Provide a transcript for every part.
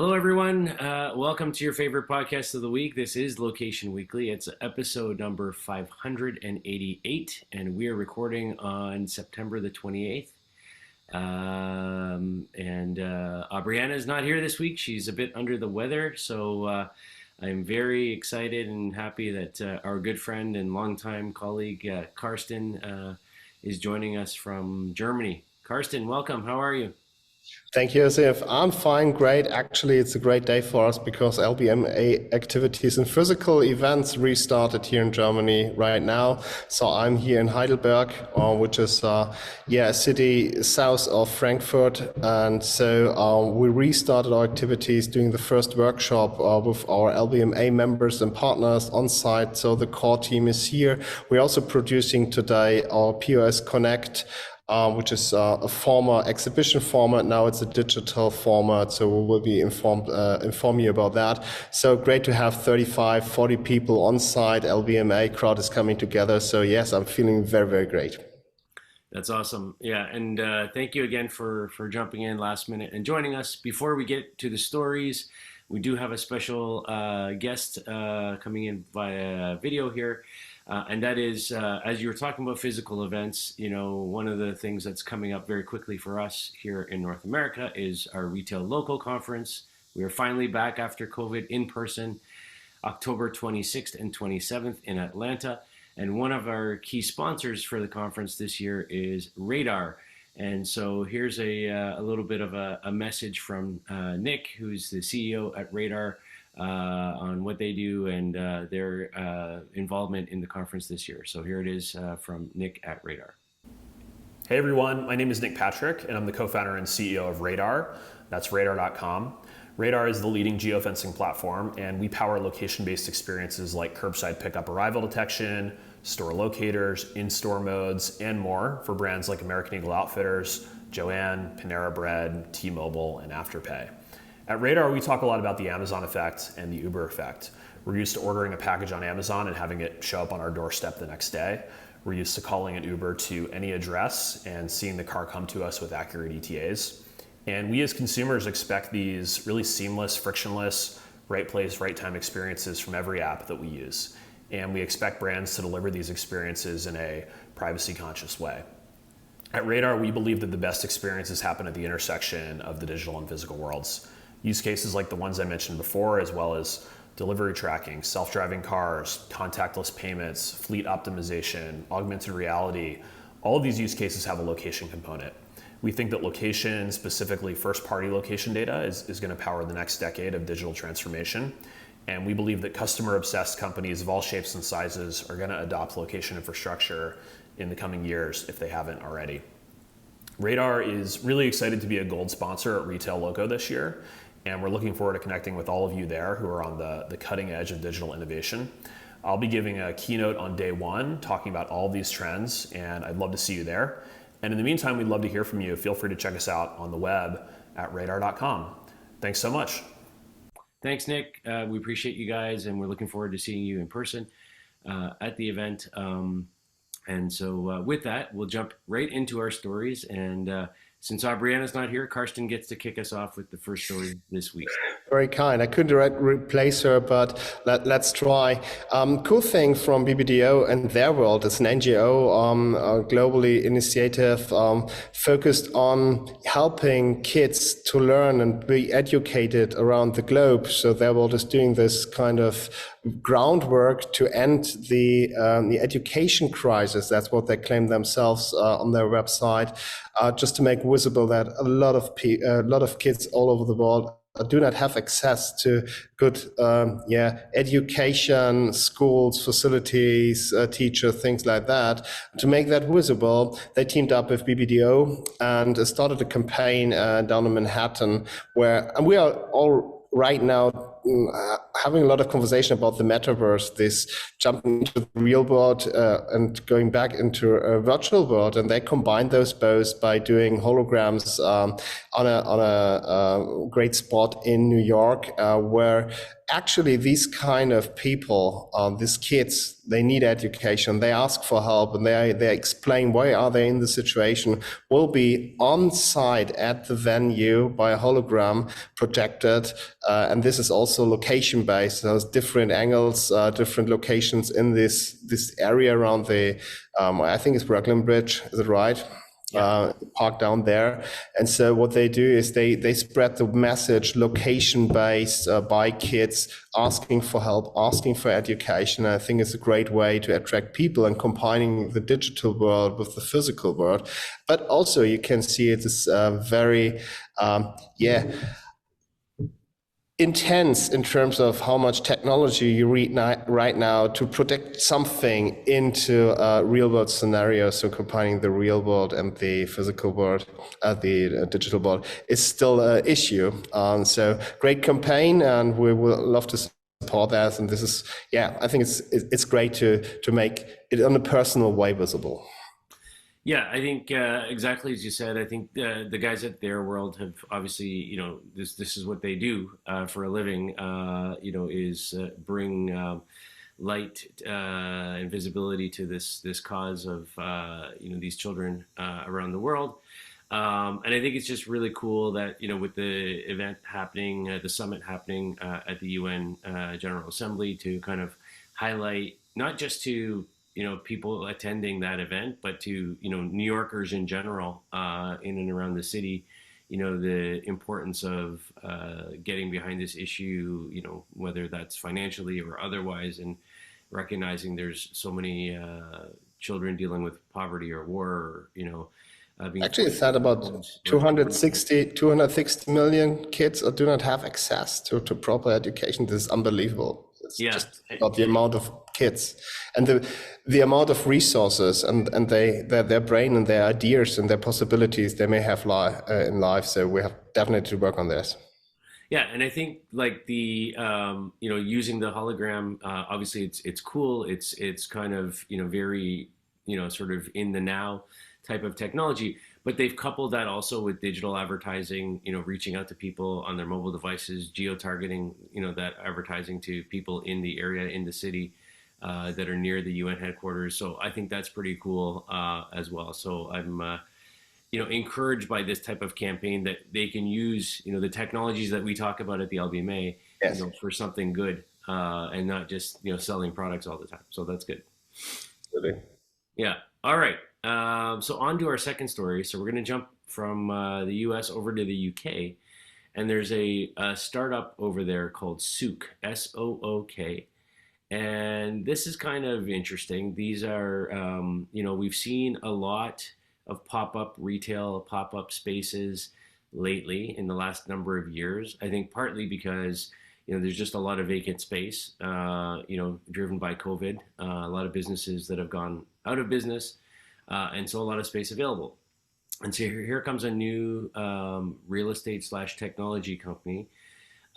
Hello, everyone. Welcome to your favorite podcast of the week. This is Location Weekly. It's episode number 588, and we are recording on September the 28th. Aubriana is not here this week. She's a bit under the weather, so I'm very excited and happy that our good friend and longtime colleague, Karsten, is joining us from Germany. Karsten, welcome. How are you? Thank you, Josef. I'm fine, great. Actually, it's a great day for us because LBMA activities and physical events restarted here in Germany right now. So I'm here in Heidelberg, which is a city south of Frankfurt. And so we restarted our activities doing the first workshop with our LBMA members and partners on site. So the core team is here. We're also producing today our POS Connect, which is a former exhibition format. Now it's a digital format, so we will be inform you about that. So great to have 35, 40 people on site. LBMA crowd is coming together. So yes, I'm feeling very, very great. That's awesome. Yeah, and thank you again for jumping in last minute and joining us. Before we get to the stories, we do have a special guest coming in via video here. And that is, as you were talking about physical events, you know, one of the things that's coming up very quickly for us here in North America is our Retail Local Conference. We are finally back after COVID in person, October 26th and 27th in Atlanta. And one of our key sponsors for the conference this year is Radar. And so here's a little bit of a message from Nick, who's the CEO at Radar, on what they do and their involvement in the conference this year. So here it is from Nick at Radar. Hey everyone, my name is Nick Patrick and I'm the co-founder and CEO of Radar. That's radar.com. Radar is the leading geofencing platform and we power location-based experiences like curbside pickup arrival detection, store locators, in-store modes, and more for brands like American Eagle Outfitters, Joann, Panera Bread, T-Mobile, and Afterpay. At Radar, we talk a lot about the Amazon effect and the Uber effect. We're used to ordering a package on Amazon and having it show up on our doorstep the next day. We're used to calling an Uber to any address and seeing the car come to us with accurate ETAs. And we as consumers expect these really seamless, frictionless, right place, right time experiences from every app that we use. And we expect brands to deliver these experiences in a privacy-conscious way. At Radar, we believe that the best experiences happen at the intersection of the digital and physical worlds. Use cases like the ones I mentioned before, as well as delivery tracking, self-driving cars, contactless payments, fleet optimization, augmented reality, all of these use cases have a location component. We think that location, specifically first-party location data, is going to power the next decade of digital transformation. And we believe that customer-obsessed companies of all shapes and sizes are going to adopt location infrastructure in the coming years if they haven't already. Radar is really excited to be a gold sponsor at Retail Loco this year. And we're looking forward to connecting with all of you there who are on the cutting edge of digital innovation. I'll be giving a keynote on day one, talking about all of these trends, and I'd love to see you there. And in the meantime, we'd love to hear from you. Feel free to check us out on the web at radar.com. Thanks so much. Thanks, Nick. We appreciate you guys, and we're looking forward to seeing you in person at the event. And so with that, we'll jump right into our stories. And since Aubriana's not here, Karsten gets to kick us off with the first story this week. Very kind. I couldn't replace her, but let's try. Cool thing from BBDO and Theirworld is an NGO, a globally initiative focused on helping kids to learn and be educated around the globe. So Theirworld is doing this kind of groundwork to end the education crisis. That's what they claim themselves on their website, just to make visible that a lot of kids all over the world do not have access to good education, schools, facilities, teachers, things like that. To make that visible, they teamed up with BBDO and started a campaign down in Manhattan, and we are all right now having a lot of conversation about the metaverse, this jumping into the real world and going back into a virtual world, and they combine those both by doing holograms on a great spot in New York, where actually these kind of people, these kids, they need education, they ask for help, and they explain why are they in the situation, will be on site at the venue by a hologram projected, and this is also location based. So there's different angles, different locations in this area around the I think it's Brooklyn Bridge, is it right? Park down there. And so what they do is they spread the message location based by kids asking for help, asking for education. I think it's a great way to attract people and combining the digital world with the physical world. But also you can see it is very, intense in terms of how much technology you read right now to protect something into a real world scenario. So combining the real world and the physical world, the digital world, is still an issue. So great campaign, and we will love to support that. And this is, I think it's great to make it on a personal way visible. Yeah, I think exactly as you said. I think the guys at Theirworld have obviously, this is what they do for a living. Is bring light and visibility to this cause of these children around the world. And I think it's just really cool that with the event happening, the summit happening at the UN General Assembly, to kind of highlight not just to people attending that event, but to, New Yorkers in general, in and around the city, the importance of getting behind this issue, whether that's financially or otherwise, and recognizing there's so many children dealing with poverty or war, or, actually, it's that about 260 million kids do not have access to proper education. This is unbelievable. It's just about the amount of kids and the amount of resources and their brain and their ideas and their possibilities they may have in life. So we have definitely to work on this. Yeah, and I think like the using the hologram, obviously it's cool. It's kind of very sort of in the now type of technology, but they've coupled that also with digital advertising, reaching out to people on their mobile devices, geo-targeting, that advertising to people in the area, in the city that are near the UN headquarters. So I think that's pretty cool as well. So I'm, encouraged by this type of campaign that they can use, the technologies that we talk about at the LBMA, for something good and not just, selling products all the time. So that's good. Really? Yeah. All right. So on to our second story. So we're going to jump from the US over to the UK. And there's a startup over there called Sook, Sook. And this is kind of interesting. These are, we've seen a lot of pop-up retail, pop-up spaces lately in the last number of years. I think partly because, there's just a lot of vacant space, driven by COVID, a lot of businesses that have gone out of business. And so a lot of space available. And so here comes a new real estate / technology company.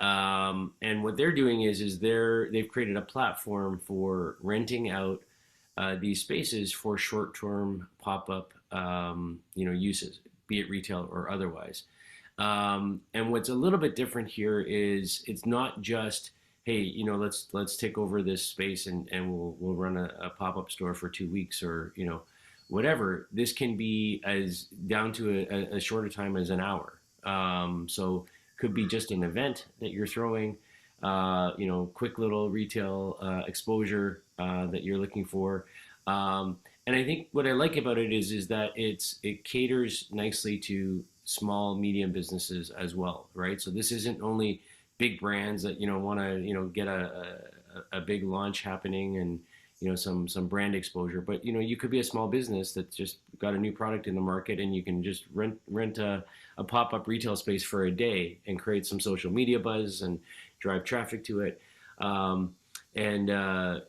And what they're doing is they've created a platform for renting out these spaces for short-term pop-up uses, be it retail or otherwise. And what's a little bit different here is it's not just, hey, let's take over this space and we'll run a pop-up store for 2 weeks or whatever. This can be as down to a shorter time as an hour. So could be just an event that you're throwing, quick little retail exposure that you're looking for. And I think what I like about it is that it caters nicely to small, medium businesses as well, right? So this isn't only big brands that want to get a big launch happening and some brand exposure, but you could be a small business that's just got a new product in the market and you can just rent a pop-up retail space for a day and create some social media buzz and drive traffic to it. And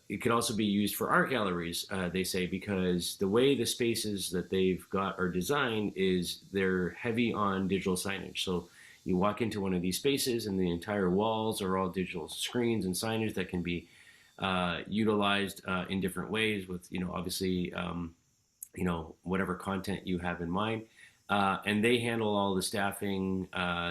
it could also be used for art galleries, they say, because the way the spaces that they've got are designed is they're heavy on digital signage. So You walk into one of these spaces, and the entire walls are all digital screens and signage that can be utilized in different ways with, obviously, whatever content you have in mind. And they handle all the staffing,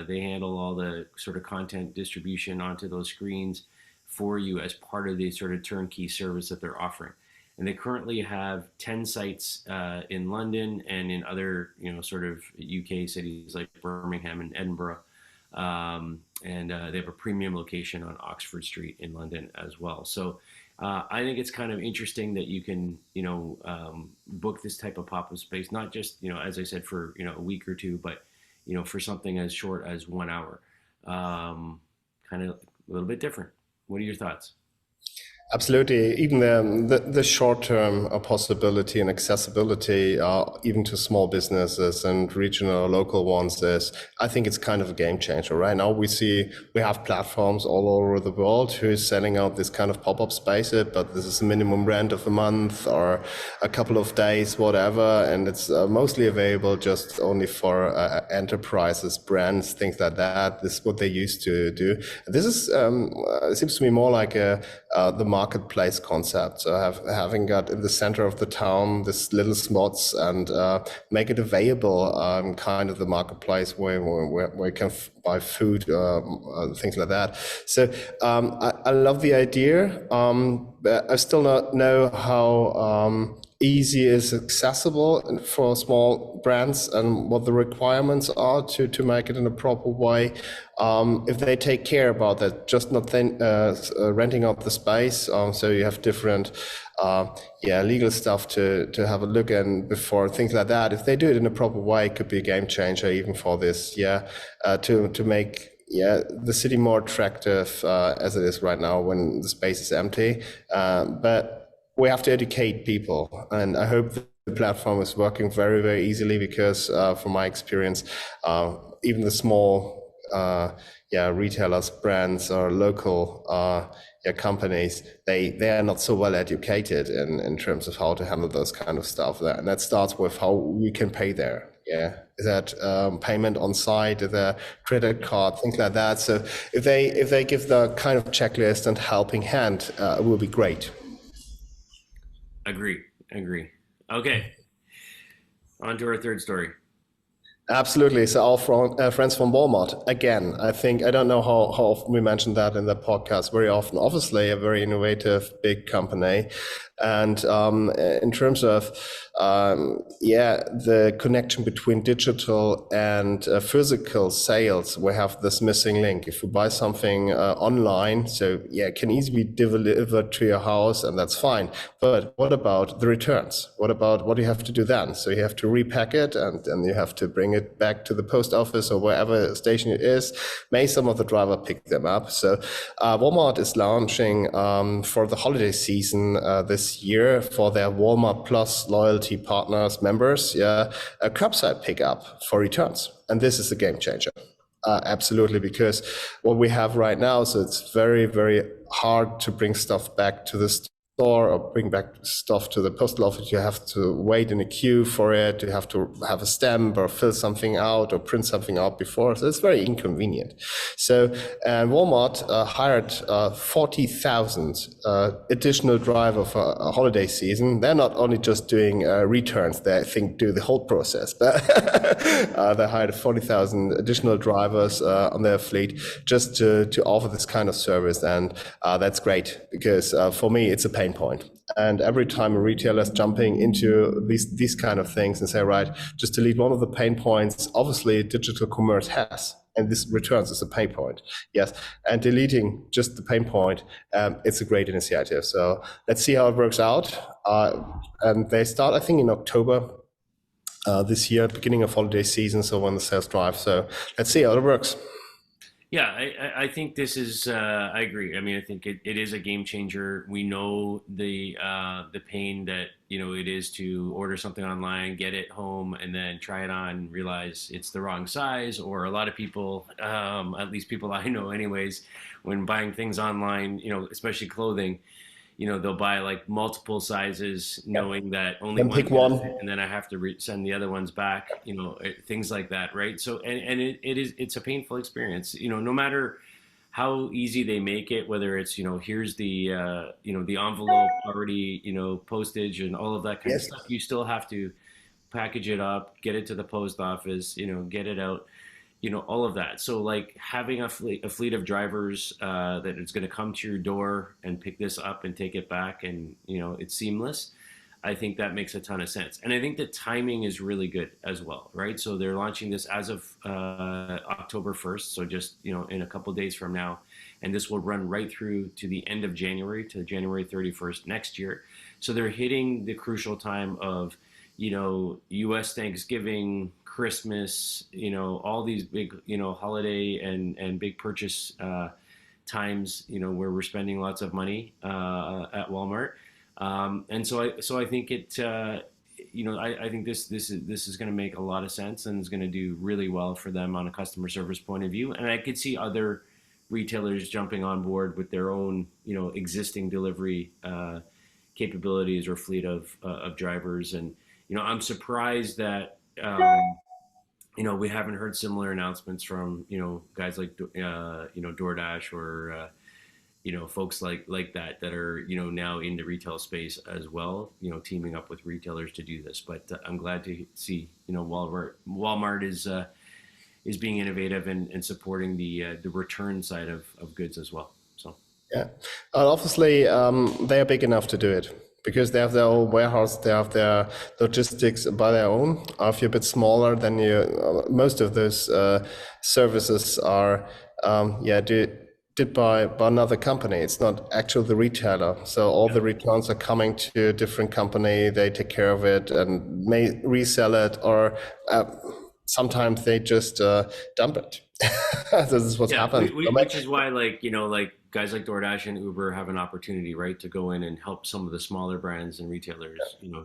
they handle all the sort of content distribution onto those screens for you as part of the sort of turnkey service that they're offering. And they currently have 10 sites in London and in other, sort of UK cities like Birmingham and Edinburgh. And they have a premium location on Oxford Street in London as well. So I think it's kind of interesting that you can, book this type of pop-up space, not just, as I said, for, a week or two, but, for something as short as 1 hour. Kind of a little bit different. What are your thoughts? Absolutely. Even the short-term possibility and accessibility, even to small businesses and regional or local ones, I think it's kind of a game changer. Right now, we have platforms all over the world who is selling out this kind of pop-up spaces, but this is a minimum rent of a month or a couple of days, whatever, and it's mostly available just only for enterprises, brands, things like that. This is what they used to do. This is it seems to me more like the marketplace concept. So having got in the center of the town this little spots and make it available, kind of the marketplace where you can buy food, things like that. So I love the idea, but I still not know how easy is accessible for small brands and what the requirements are to make it in a proper way. If they take care about that, just not renting out the space. So you have different legal stuff to have a look in before, things like that. If they do it in a proper way, it could be a game changer even for this, to make the city more attractive as it is right now when the space is empty. But we have to educate people, and I hope the platform is working very, very easily because from my experience, even the small retailers, brands, or local companies, they are not so well educated in terms of how to handle those kind of stuff. And that starts with how we can pay there. Is that payment on site, is there credit card, things like that. So if they give the kind of checklist and helping hand, it will be great. Agree. Okay, on to our third story. Absolutely. So our friends from Walmart, again, I don't know how often we mentioned that in the podcast, very often, obviously a very innovative, big company. And in terms of, the connection between digital and physical sales, we have this missing link. If you buy something online, it can easily be delivered to your house, and that's fine. But what about the returns? What do you have to do then? So you have to repack it, and then you have to bring it back to the post office or wherever station it is. May some of the driver pick them up. So Walmart is launching for the holiday season this year for their Walmart Plus loyalty partners members, a curbside pickup for returns, and this is a game changer. Absolutely, because what we have right now, so it's very, very hard to bring stuff back to the store or bring back stuff to the postal office. You have to wait in a queue for it. You have to have a stamp or fill something out or print something out before. So it's very inconvenient. So Walmart hired 40,000 additional drivers for a holiday season. They're not only just doing returns, they do the whole process, but they hired 40,000 additional drivers on their fleet just to offer this kind of service. And that's great because for me, it's a pain point. And every time a retailer is jumping into these kind of things and say, right, just delete one of the pain points, obviously digital commerce has, and this returns as a pain point. Yes, and deleting just the pain point, it's a great initiative. So let's see how it works out. And they start, I think, in October this year, beginning of holiday season, so when the sales drive. So let's see how it works. Yeah, I think this is, I agree. I mean, I think it is a game changer. We know the pain that, it is to order something online, get it home, and then try it on, realize it's the wrong size. Or a lot of people, at least people I know anyways, when buying things online, especially clothing, they'll buy like multiple sizes, Yep. knowing that only Then one's pick gonna one. fit, and then I have to send the other ones back. Things like that, right? So, and it's a painful experience. No matter how easy they make it, whether it's here's the envelope already, postage and all of that kind of Yes. stuff, you still have to package it up, get it to the post office, get it out, all of that. So like having a fleet of drivers that is going to come to your door and pick this up and take it back, and it's seamless. I think that makes a ton of sense, and I think the timing is really good as well, right? So they're launching this as of October 1st, so just in a couple of days from now, and this will run right through to the end of January, to January 31st next year. So they're hitting the crucial time of U.S. Thanksgiving, Christmas, all these big, holiday and big purchase times, where we're spending lots of money at Walmart. And so I think I think this is going to make a lot of sense, and is going to do really well for them on a customer service point of view. And I could see other retailers jumping on board with their own, existing delivery capabilities or fleet of drivers. And I'm surprised that we haven't heard similar announcements from guys like DoorDash or folks like that are now in the retail space as well, teaming up with retailers to do this. But I'm glad to see Walmart is being innovative and supporting the return side of goods as well. So Yeah, and obviously they are big enough to do it because they have their own warehouse, they have their logistics by their own. If you're a bit smaller, then most of those services are did by another company. It's not actually the retailer. So all the returns are coming to a different company. They take care of it and may resell it, or sometimes they just dump it. This is what's happened. which is why like guys like DoorDash and Uber have an opportunity, right, to go in and help some of the smaller brands and retailers,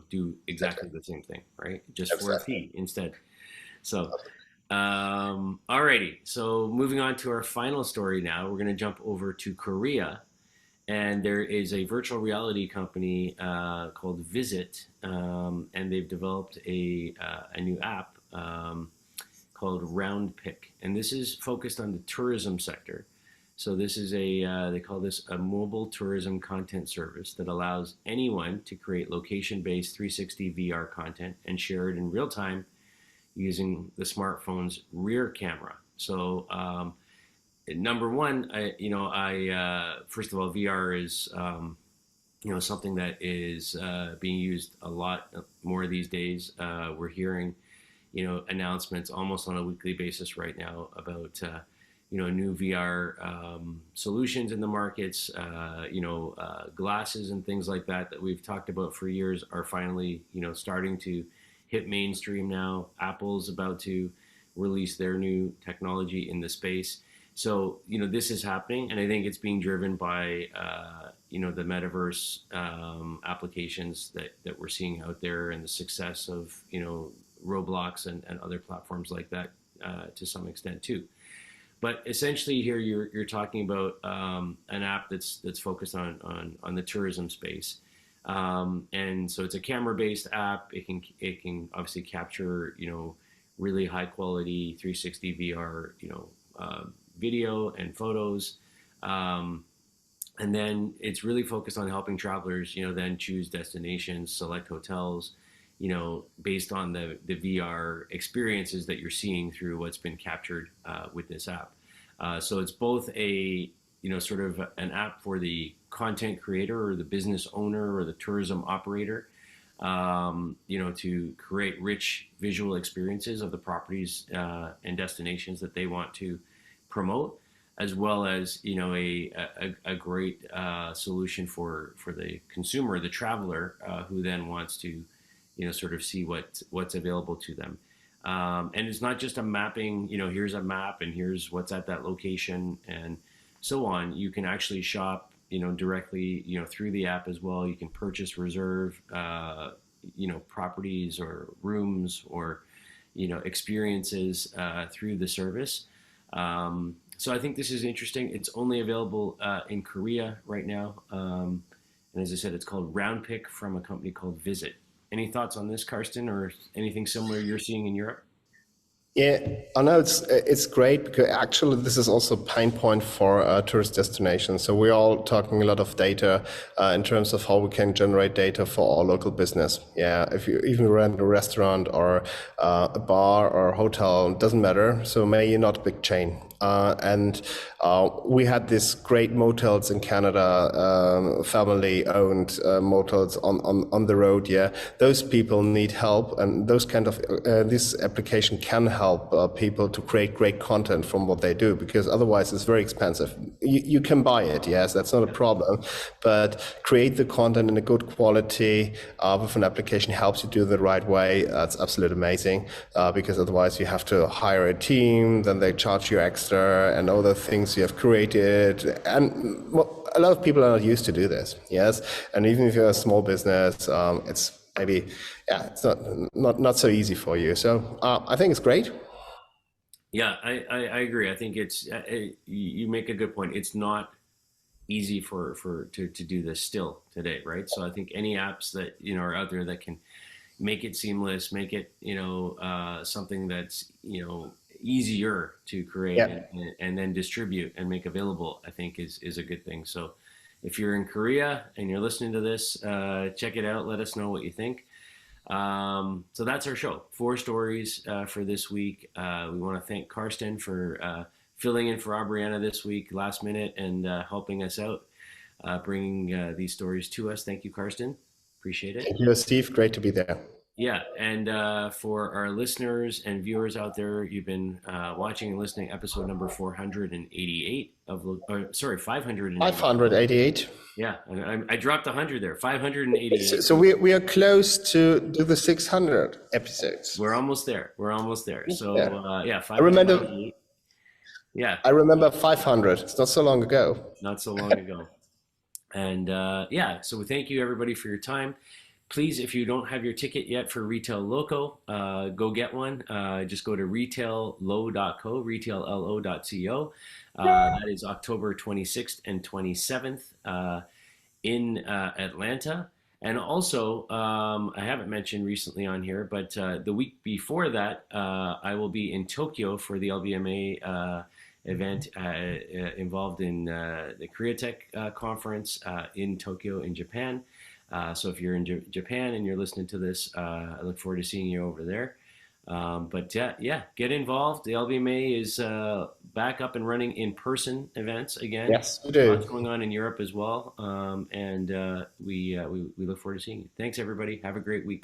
do exactly the same thing, right, just for a fee instead. So alrighty, so moving on to our final story now, we're going to jump over to Korea, and there is a virtual reality company called Visit, and they've developed a new app called Roundpic, and this is focused on the tourism sector. So this is they call this a mobile tourism content service that allows anyone to create location-based 360 VR content and share it in real time using the smartphone's rear camera. So number one, first of all, VR is something that is being used a lot more these days. We're hearing announcements almost on a weekly basis right now about new VR solutions in the markets. Glasses and things like that we've talked about for years are finally starting to hit mainstream now. Apple's about to release their new technology in the space. So this is happening, and I think it's being driven by the metaverse applications that we're seeing out there, and the success of Roblox and other platforms like that to some extent too. But essentially here you're talking about an app that's focused on the tourism space, and so it's a camera-based app. It can obviously capture really high quality 360 VR video and photos, and then it's really focused on helping travelers then choose destinations, select hotels, based on the VR experiences that you're seeing through what's been captured with this app. So it's both a sort of an app for the content creator or the business owner or the tourism operator, to create rich visual experiences of the properties and destinations that they want to promote, as well as a great solution for the consumer, the traveler, who then wants to sort of see what's available to them. And it's not just a mapping, here's a map and here's what's at that location and so on. You can actually shop, directly, through the app as well. You can purchase, reserve, properties or rooms or, experiences through the service. So I think this is interesting. It's only available in Korea right now. And as I said, it's called Roundpic from a company called Visit. Any thoughts on this, Karsten, or anything similar you're seeing in Europe? Yeah, I know it's great because actually this is also a pain point for tourist destinations. So we're all talking a lot of data in terms of how we can generate data for our local business. Yeah, if you even rent a restaurant or a bar or a hotel, it doesn't matter. So maybe not a big chain. And we had these great motels in Canada, family-owned motels on the road. Yeah, those people need help, and those kind of this application can help people to create great content from what they do, because otherwise it's very expensive. You can buy it, yes, that's not a problem, but create the content in a good quality with an application helps you do it the right way. That's absolutely amazing, because otherwise you have to hire a team, then they charge you extra, and all the things you have created. And well, a lot of people are not used to do this, yes. And even if you're a small business, it's maybe, yeah, it's not so easy for you. So I think it's great. Yeah, I agree. I think you make a good point. It's not easy to do this still today, right? So I think any apps that are out there that can make it seamless, make it something that's easier to create, Yeah. and then distribute and make available, I think is a good thing. So if you're in Korea and you're listening to this, check it out. Let us know what you think. So that's our show. 4 stories for this week. We want to thank Karsten for filling in for Aubriana this week, last minute, and helping us out, bringing these stories to us. Thank you, Karsten. Appreciate it. Thank you, Steve. Great to be there. Yeah, and for our listeners and viewers out there, you've been watching and listening episode number 488 of, 588. 588. Yeah, I dropped 100 there. 588. So we are close to the 600 episodes. We're almost there. So yeah, 588. I remember 500. It's not so long ago. Not so long ago. And yeah, so thank you everybody for your time. Please, if you don't have your ticket yet for Retail Loco, go get one. Just go to retaillo.co, retaillo.co. That is October 26th and 27th in Atlanta. And also, I haven't mentioned recently on here, but the week before that, I will be in Tokyo for the LBMA event involved in the Korea Tech conference in Tokyo in Japan. So if you're in Japan and you're listening to this, I look forward to seeing you over there. But yeah, get involved. The LBMA is back up and running in-person events again. Yes, we do. What's going on in Europe as well. And we look forward to seeing you. Thanks, everybody. Have a great week.